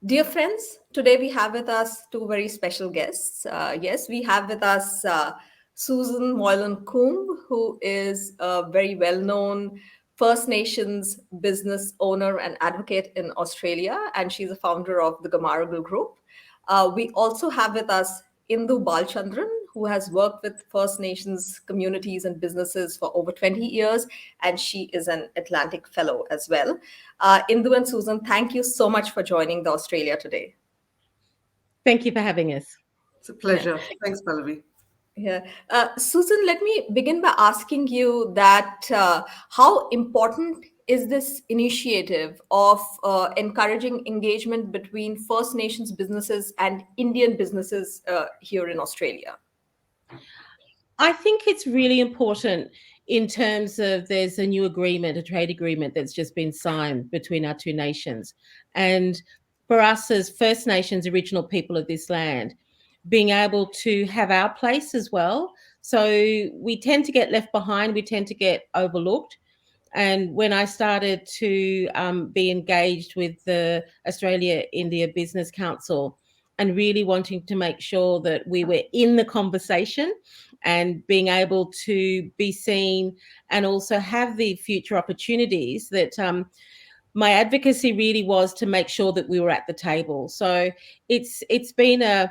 Dear friends, today we have with us two very special guests. Yes, we have with us Susan Moylan-Coombs, who is a very well-known First Nations business owner and advocate in Australia, and she's a founder of the Gamaragal Group. We also have with us Indu Balachandran, who has worked with First Nations communities and businesses for over 20 years, and she is an Atlantic Fellow as well. Indu and Susan, thank you so much for joining the Australia today. Thank you for having us. It's a Yeah. pleasure. Thanks, Pallavi. Yeah. Susan, let me begin by asking you that how important is this initiative of encouraging engagement between First Nations businesses and Indian businesses here in Australia? I think it's really important in terms of there's a new agreement, a trade agreement that's just been signed between our two nations. And for us as First Nations, original people of this land, being able to have our place as well. So we tend to get left behind, we tend to get overlooked. And when I started to be engaged with the Australia India Business Council and really wanting to make sure that we were in the conversation and being able to be seen and also have the future opportunities that my advocacy really was to make sure that we were at the table. So it's been an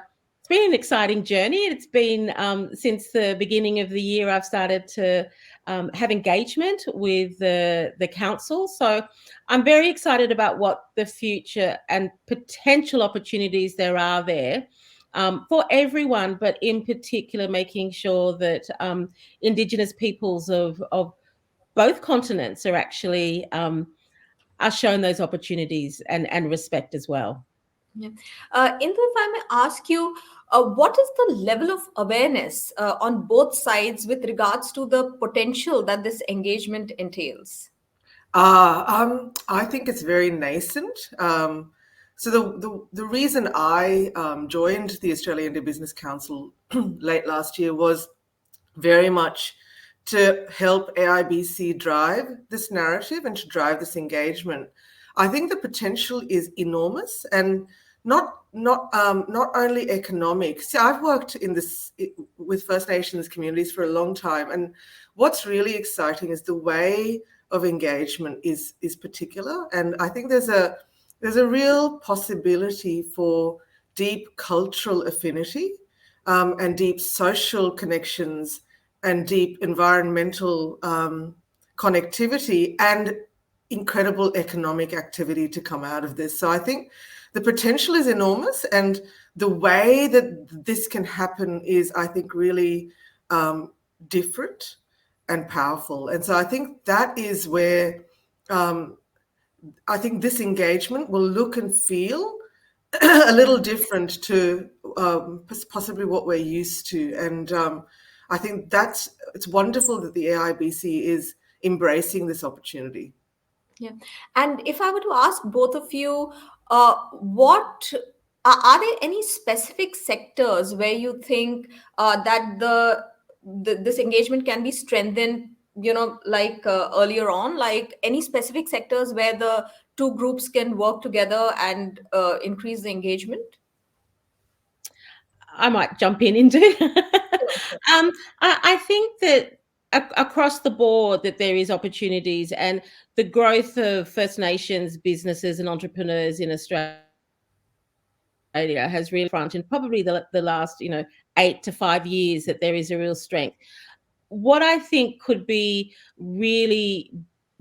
exciting journey. It's been since the beginning of the year I've started to have engagement with the council. So I'm very excited about what the future and potential opportunities there are there for everyone, but in particular making sure that Indigenous peoples of both continents are actually are shown those opportunities and respect as well. Yeah. Indu, if I may ask you, what is the level of awareness on both sides with regards to the potential that this engagement entails? I think it's very nascent. So the reason I joined the Australian Business Council late last year was very much to help AIBC drive this narrative and to drive this engagement. I think the potential is enormous and not only economic. See, I've worked in this with First Nations communities for a long time, and what's really exciting is the way of engagement is particular, and I think there's a real possibility for deep cultural affinity and deep social connections and deep environmental connectivity and incredible economic activity to come out of this. So I think the potential is enormous, and the way that this can happen is, I think, really different and powerful. And so I think that is where I think this engagement will look and feel a little different to possibly what we're used to. And I think it's wonderful that the AIBC is embracing this opportunity. Yeah. And if I were to ask both of you, what are there any specific sectors where you think that this engagement can be strengthened? You know, like earlier on, like any specific sectors where the two groups can work together and increase the engagement? I might jump in into. I think that across the board that there is opportunities and the growth of First Nations businesses and entrepreneurs in Australia has really front in probably the last 8 to 5 years that there is a real strength. What I think could be really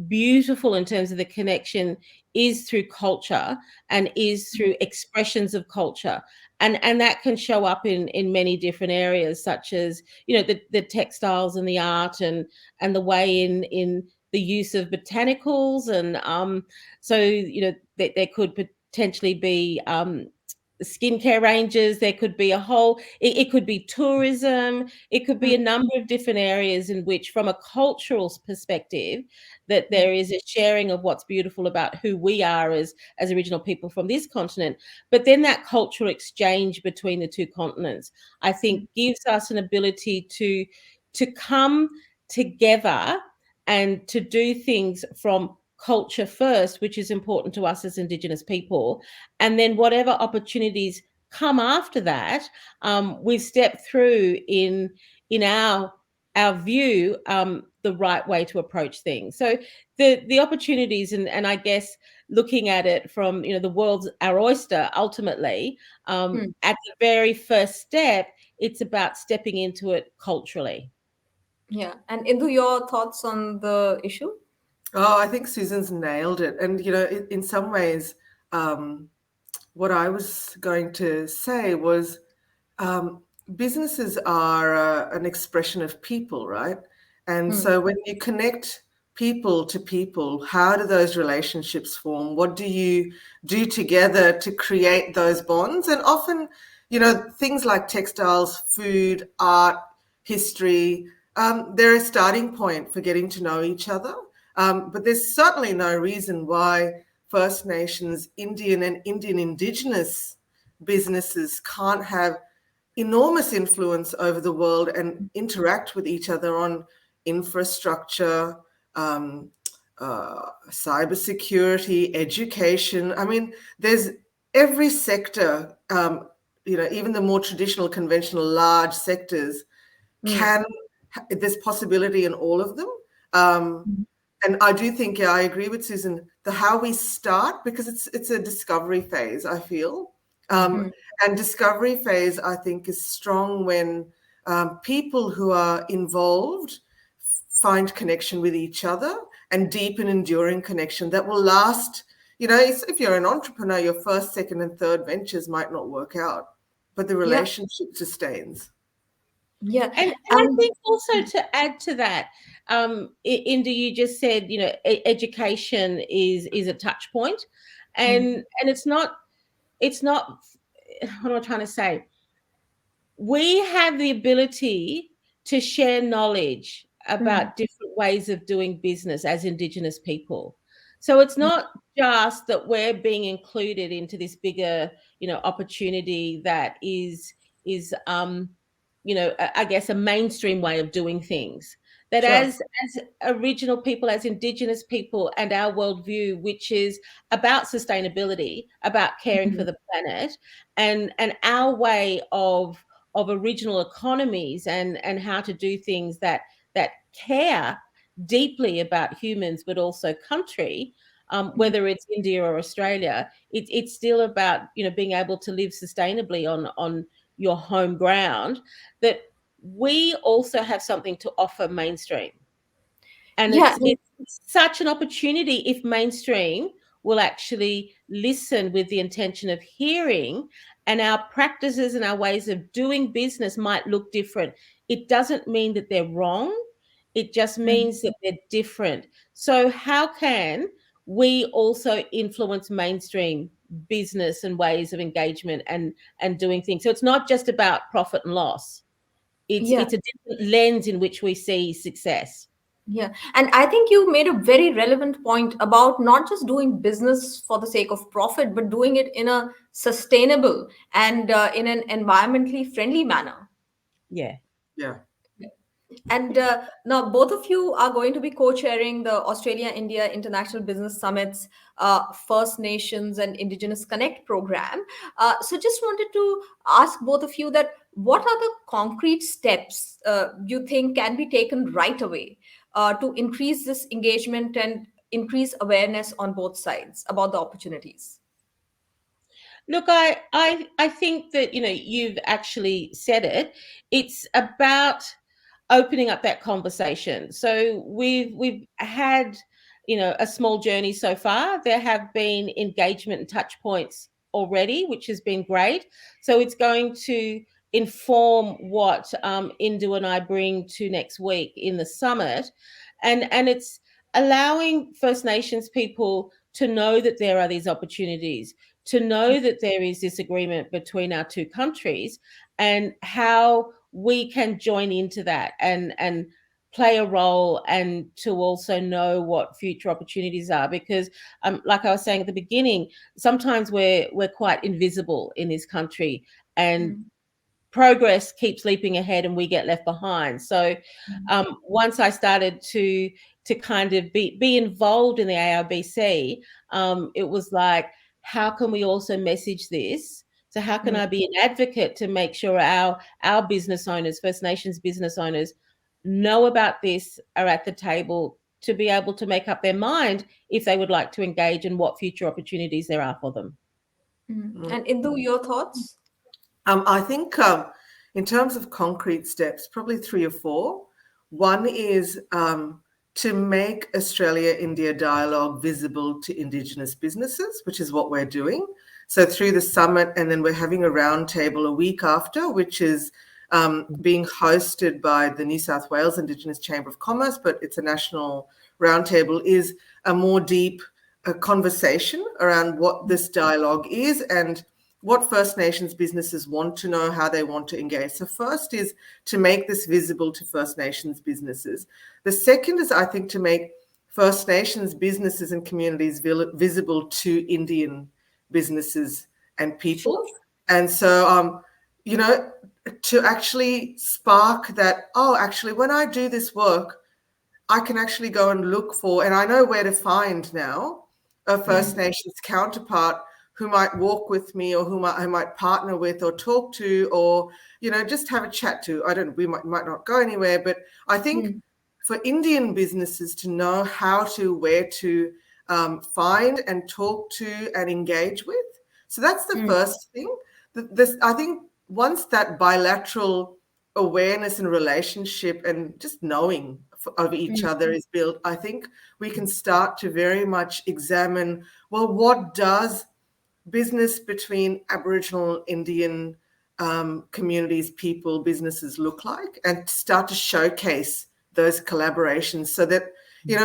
beautiful in terms of the connection is through culture and is through expressions of culture, and that can show up in many different areas, such as the textiles and the art and the way in the use of botanicals, and so there could potentially be skincare ranges. There could be it could be tourism, it could be a number of different areas in which, from a cultural perspective, that there is a sharing of what's beautiful about who we are as original people from this continent. But then that cultural exchange between the two continents, I think, gives us an ability to come together and to do things from culture first, which is important to us as Indigenous people, and then whatever opportunities come after that, we've stepped through in our view, the right way to approach things. So the opportunities, and I guess looking at it from, the world's our oyster ultimately, Hmm. at the very first step, it's about stepping into it culturally. Yeah. And Indu, your thoughts on the issue? Oh, I think Susan's nailed it. And, in some ways, um, what I was going to say was um, businesses are an expression of people, right? And Hmm. so when you connect people to people, how do those relationships form? What do you do together to create those bonds? And often, things like textiles, food, art, history, they're a starting point for getting to know each other. But there's certainly no reason why First Nations, Indian and Indian Indigenous businesses can't have enormous influence over the world and interact with each other on infrastructure, um, cybersecurity, education. I mean, there's every sector, even the more traditional, conventional, large sectors Hmm. there's possibility in all of them. Um, and I do think, yeah, I agree with Susan, the how we start, because it's a discovery phase, I feel. Hmm. And discovery phase, I think, is strong when people who are involved find connection with each other and deep and enduring connection that will last. If you're an entrepreneur, your first, second, and third ventures might not work out, but the Yeah. relationship sustains. Yeah. And I And think also to add to that, Inda, you just said, education is a touch point, hmm. and it's not. What am I trying to say? We have the ability to share knowledge Hmm. about different ways of doing business as Indigenous people. So it's not just that we're being included into this bigger, opportunity that is I guess a mainstream way of doing things. That Sure. as original people, as Indigenous people, and our worldview, which is about sustainability, about caring for Mhm. the planet, and our way of original economies and how to do things that care deeply about humans but also country, whether it's India or Australia, it's still about being able to live sustainably on your home ground, that we also have something to offer mainstream. And Yeah. it's such an opportunity if mainstream will actually listen with the intention of hearing, and our practices and our ways of doing business might look different. It doesn't mean that they're wrong. It just Mhm. means that they're different. So how can we also influence mainstream business and ways of engagement and doing things? So it's not just about profit and loss. It's Yeah. it's a different lens in which we see success. Yeah. And I think you made a very relevant point about not just doing business for the sake of profit, but doing it in a sustainable and in an environmentally friendly manner. Yeah. Yeah. And now both of you are going to be co-chairing the Australia India International Business Summit's First Nations and Indigenous Connect program. So just wanted to ask both of you that what are the concrete steps you think can be taken right away to increase this engagement and increase awareness on both sides about the opportunities? Look, I think that you've actually said it. It's about opening up that conversation. So we've had a small journey so far. There have been engagement and touch points already, which has been great. So it's going to inform what Indu and I bring to next week in the summit, and it's allowing First Nations people to know that there are these opportunities, to know that there is this agreement between our two countries, and how we can join into that and play a role, and to also know what future opportunities are, because like I was saying at the beginning, sometimes we're quite invisible in this country, and Mm. progress keeps leaping ahead and we get left behind. So once I started to kind of be involved in the AIBC, it was like, how can we also message this? So how can I be an advocate to make sure our business owners, First Nations business owners, know about this, are at the table to be able to make up their mind if they would like to engage and what future opportunities there are for them. And Indu, your thoughts? I think in terms of concrete steps, probably three or four. One is to make Australia-India dialogue visible to Indigenous businesses, which is what we're doing. So through the summit, and then we're having a roundtable a week after, which is being hosted by the New South Wales Indigenous Chamber of Commerce, but it's a national roundtable, is a more deep conversation around what this dialogue is and what First Nations businesses want to know, how they want to engage. So first is to make this visible to First Nations businesses. The second is, I think, to make First Nations businesses and communities visible to Indian businesses and people. And so, to actually spark that, oh, actually, when I do this work, I can actually go and look for, and I know where to find now, a First Nations counterpart who might walk with me or who I might partner with or talk to or, just have a chat to. We might not go anywhere, but I think for Indian businesses to know where to find and talk to and engage with. So that's the first thing. I think once that bilateral awareness and relationship and just knowing of each other is built, I think we can start to very much examine, well, what does business between Aboriginal, Indian communities, people, businesses look like, and start to showcase those collaborations so that,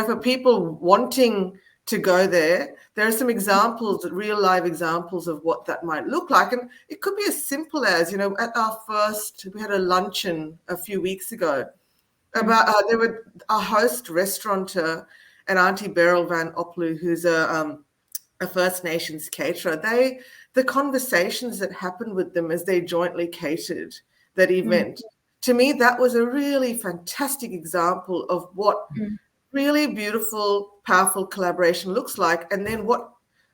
for people wanting to go there, there are some examples, real live examples of what that might look like. And it could be as simple as, we had a luncheon a few weeks ago about, there were a host restaurateur and Auntie Beryl Van Oplu, who's a First Nations caterer. The conversations that happened with them as they jointly catered that event, to me, that was a really fantastic example of what really beautiful, powerful collaboration looks like. And then what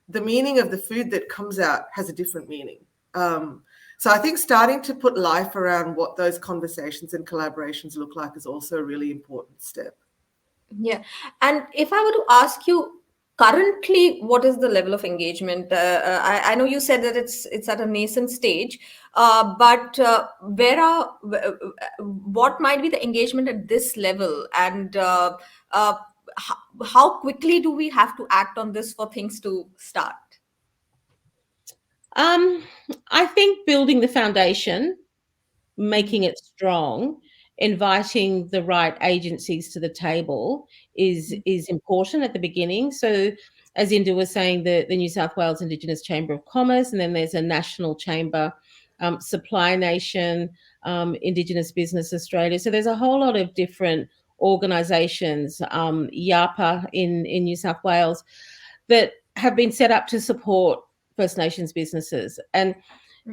the meaning of the food that comes out has a different meaning. So I think starting to put life around what those conversations and collaborations look like is also a really important step. Yeah. And if I were to ask you, currently, what is the level of engagement? I know you said that it's at a nascent stage, but what might be the engagement at this level, and how quickly do we have to act on this for things to start? I think building the foundation, making it strong, inviting the right agencies to the table is important at the beginning. So as Indu was saying, the New South Wales Indigenous Chamber of Commerce, and then there's a national chamber, Supply Nation, Indigenous Business Australia. So there's a whole lot of different organisations, YAPA in New South Wales, that have been set up to support First Nations businesses. And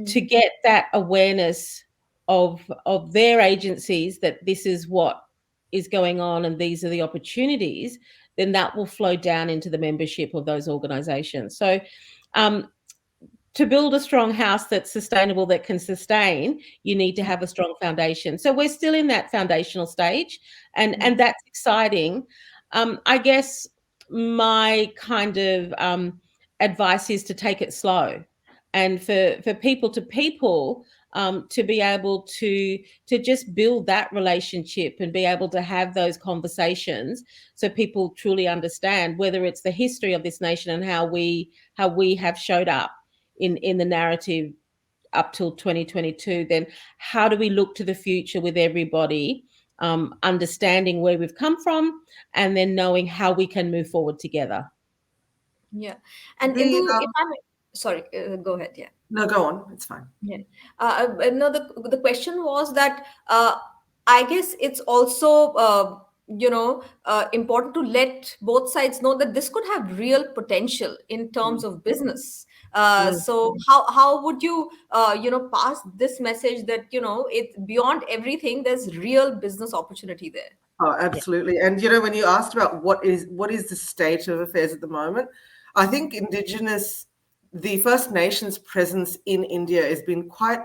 to get that awareness of their agencies that this is what is going on and these are the opportunities, then that will flow down into the membership of those organizations. So to build a strong house that's sustainable, that can sustain, you need to have a strong foundation. So we're still in that foundational stage, and that's exciting. I guess my kind of advice is to take it slow, and for people to be able to just build that relationship and be able to have those conversations, so people truly understand whether it's the history of this nation and how we have showed up in the narrative up till 2022. Then how do we look to the future with everybody understanding where we've come from, and then knowing how we can move forward together. Yeah. And Indu, if I'm sorry, go ahead. Yeah. No, go on. It's fine. Yeah. No, the question was that I guess it's also important to let both sides know that this could have real potential in terms of business. Mm. So how would you pass this message that it beyond everything, there's real business opportunity there? Oh, Yeah. absolutely. And when you asked about what is the state of affairs at the moment, I think the First Nations presence in India has been quite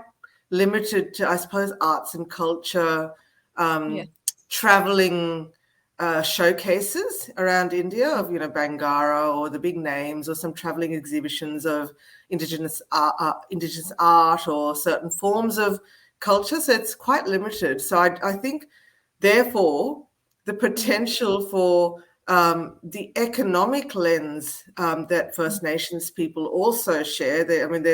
limited to, I suppose, arts and culture, Yeah. um, traveling showcases around India of Bangara or the big names, or some traveling exhibitions of indigenous art or certain forms of culture. So it's quite limited. So I think, therefore, the potential for the economic lens that First Nations people also share. I mean,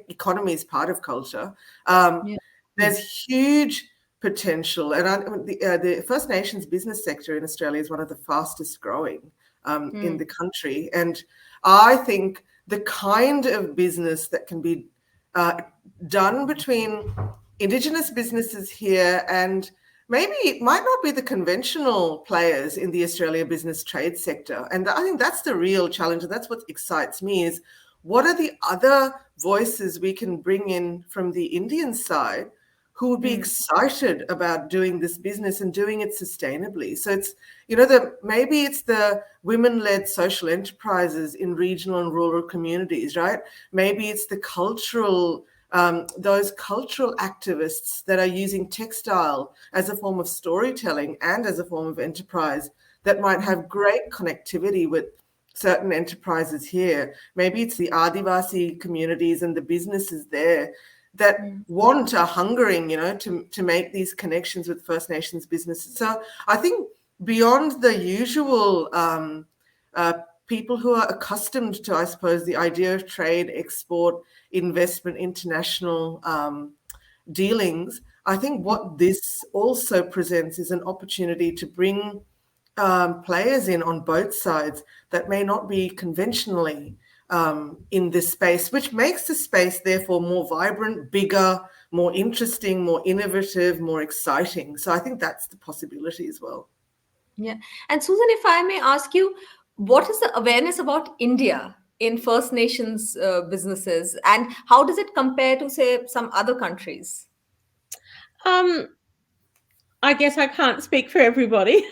economy is part of culture. Um, Yeah. there's huge potential, and the First Nations business sector in Australia is one of the fastest growing in Mm. the country, and I think the kind of business that can be uh, done between Indigenous businesses here, and maybe it might not be the conventional players in the Australia business trade sector. And I think that's the real challenge, and that's what excites me, is what are the other voices we can bring in from the Indian side who would be Mm. excited about doing this business and doing it sustainably. So it's, maybe it's the women-led social enterprises in regional and rural communities, right? Maybe it's the those cultural activists that are using textile as a form of storytelling and as a form of enterprise that might have great connectivity with certain enterprises here. Maybe it's the Adivasi communities and the businesses there that are hungering, to make these connections with First Nations businesses. So I think beyond the usual uh, people who are accustomed to, I suppose, the idea of trade, export, investment, international dealings, I think what this also presents is an opportunity to bring players in on both sides that may not be conventionally in this space, which makes the space therefore more vibrant, bigger, more interesting, more innovative, more exciting. So I think that's the possibility as well. Yeah. And Susan, if I may ask you, what is the awareness about India in First Nations businesses, and how does it compare to, say, some other countries? Um, I guess I can't speak for everybody,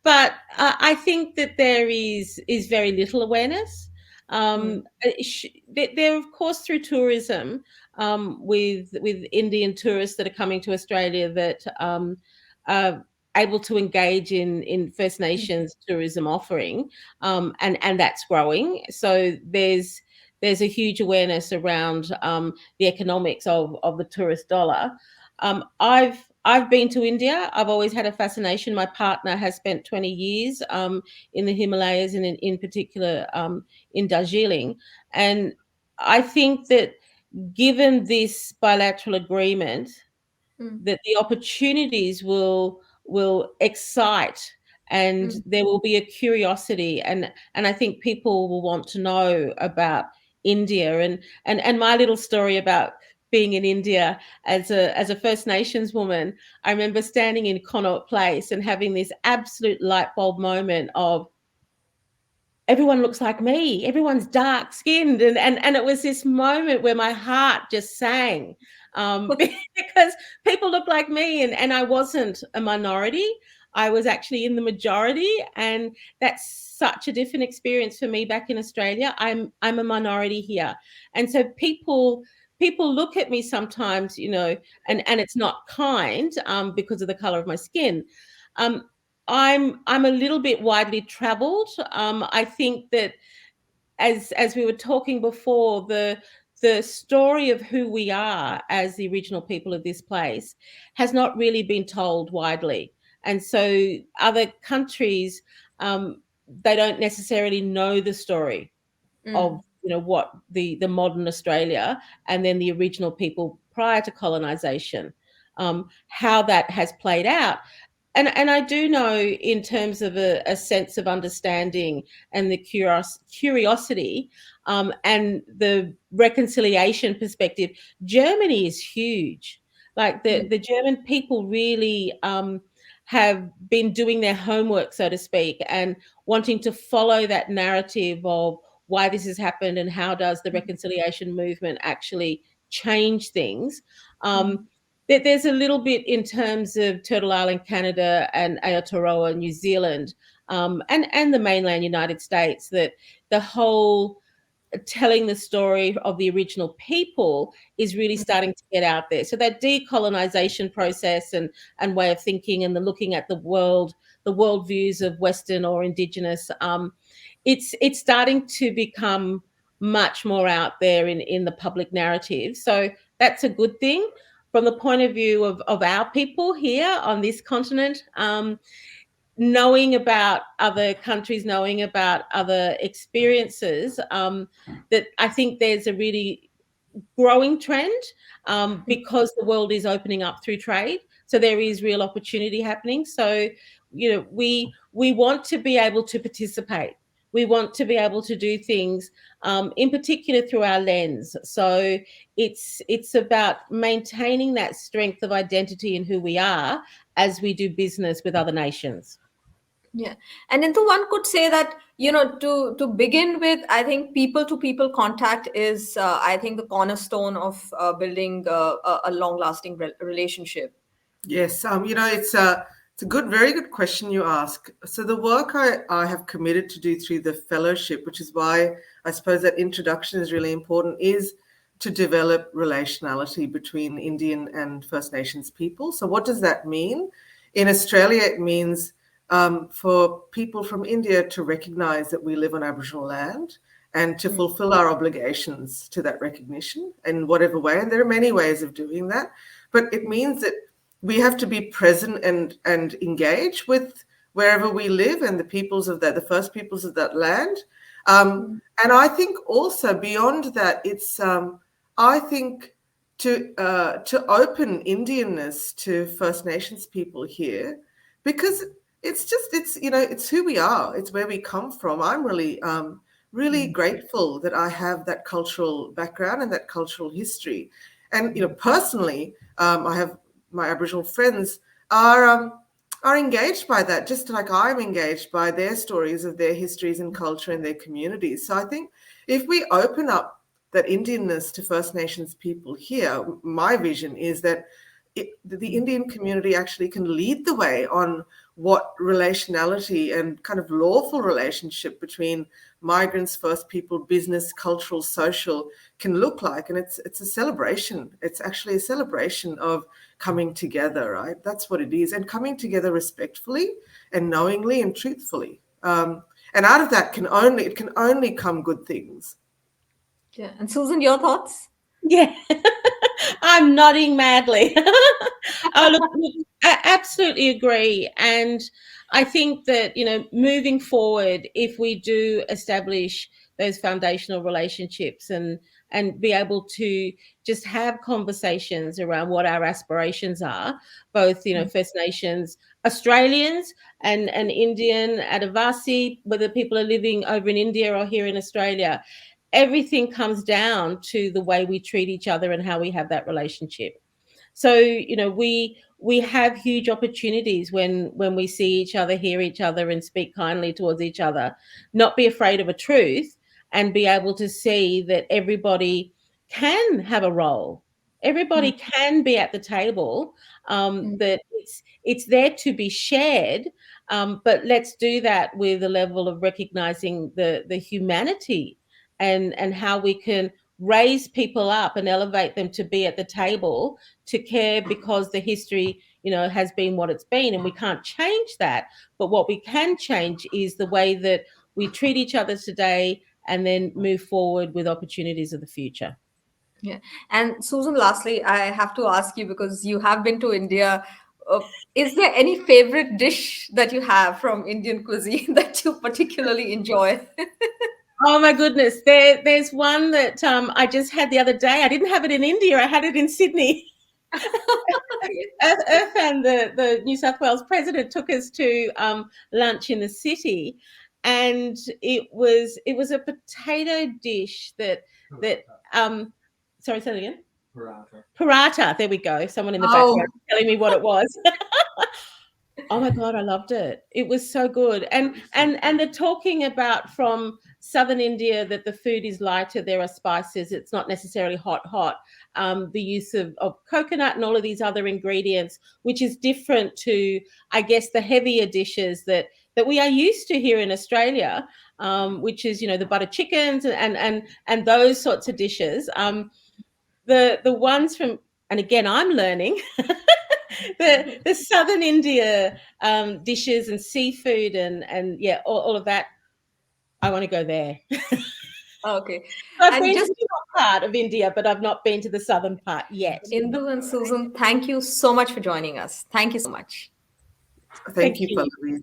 but I think that there is very little awareness. Mm. There, of course, through tourism, with Indian tourists that are coming to Australia that are able to engage in First Nations tourism offering, and that's growing. So there's a huge awareness around the economics of the tourist dollar. I've been to India. I've always had a fascination. My partner has spent 20 years in the Himalayas, and in particular in Darjeeling. And I think that given this bilateral agreement, Mm. that the opportunities will excite, and Mm. there will be a curiosity, and I think people will want to know about India. And my little story about being in India as a First Nations woman, I remember standing in Connaught Place and having this absolute light bulb moment of, everyone looks like me, everyone's dark skinned, and it was this moment where my heart just sang, because people look like me, and I wasn't a minority, I was actually in the majority. And that's such a different experience for me back in Australia. I'm a minority here, and so people look at me sometimes, and it's not kind, because of the color of my skin. um, I'm a little bit widely traveled. I think that, as we were talking before, the story of who we are as the original people of this place has not really been told widely, and so other countries, they don't necessarily know the story of, Mm. what the modern Australia, and then the original people prior to colonization, how that has played out. And I do know, in terms of a sense of understanding and the curiosity, and the reconciliation perspective, Germany is huge. Like, Yeah. the German people really have been doing their homework, so to speak, and wanting to follow that narrative of why this has happened and how does the reconciliation movement actually change things. There's a little bit in terms of Turtle Island, Canada, and Aotearoa, New Zealand, and the mainland United States, that the whole telling the story of the original people is really starting to get out there. So that decolonization process and way of thinking, and the looking at the worldviews of Western or Indigenous, it's starting to become much more out there in the public narrative. So that's a good thing. From the point of view of our people here on this continent, knowing about other countries, knowing about other experiences, that I think there's a really growing trend, because the world is opening up through trade. So there is real opportunity happening. So, we want to be able to participate. We want to be able to do things, in particular through our lens. So it's about maintaining that strength of identity in who we are as we do business with other nations. Yeah. And Indu, one could say that, to begin with, I think people to people contact is, I think, the cornerstone of building a long lasting relationship. Yes, it's a very good question you ask. So the work I have committed to do through the fellowship, which is why I suppose that introduction is really important, is to develop relationality between Indian and First Nations people. So what does that mean? In Australia, it means for people from India to recognise that we live on Aboriginal land and to fulfil our obligations to that recognition in whatever way. And there are many ways of doing that, but it means that we have to be present and engage with wherever we live and the first peoples of that land. And I think also beyond that, it's I think to open Indianness to First Nations people here, because it's who we are, it's where we come from. I'm really grateful that I have that cultural background and that cultural history, and personally, I have my Aboriginal friends are engaged by that, just like I'm engaged by their stories of their histories and culture and their communities. So I think if we open up that Indianness to First Nations people here, my vision is that the Indian community actually can lead the way on what relationality and kind of lawful relationship between migrants, First People, business, cultural, social can look like. And it's a celebration. It's actually a celebration of coming together, right? That's what it is. And coming together respectfully and knowingly and truthfully. And out of that can only come good things. Yeah. And Susan, your thoughts? Yeah. I'm nodding madly. Oh, look, I absolutely agree. And I think that, moving forward, if we do establish those foundational relationships and be able to just have conversations around what our aspirations are, both, First Nations, Australians and Indian, Adivasi, whether people are living over in India or here in Australia, everything comes down to the way we treat each other and how we have that relationship. So, we have huge opportunities when we see each other, hear each other, and speak kindly towards each other. Not be afraid of a truth, and be able to see that everybody can have a role. Everybody can be at the table. That it's there to be shared, but let's do that with a level of recognizing the humanity and how we can raise people up and elevate them to be at the table, to care, because the history, has been what it's been, and we can't change that. But what we can change is the way that we treat each other today, and then move forward with opportunities of the future. Yeah. And Susan, lastly, I have to ask you, because you have been to India. Is there any favorite dish that you have from Indian cuisine that you particularly enjoy? Oh my goodness, there's one that I just had the other day. I didn't have it in India. I had it in Sydney. Irfan, the New South Wales president, took us to lunch in the city, and it was a potato dish that sorry, say that again. Paratha. There we go. Someone in the background telling me what it was. Oh my God, I loved it. It was so good. And they're talking about from southern India that the food is lighter. There are spices. It's not necessarily hot. The use of coconut and all of these other ingredients, which is different to, I guess, the heavier dishes that we are used to here in Australia, which is, the butter chickens and those sorts of dishes. The ones from, and again, I'm learning the southern India dishes and seafood and yeah, all of that. I want to go there. Okay. I've And been just to the top part of India, but I've not been to the southern part yet. Indu and Susan, thank you so much for joining us. Thank you so much. Thank Thank you, you. Pallavi.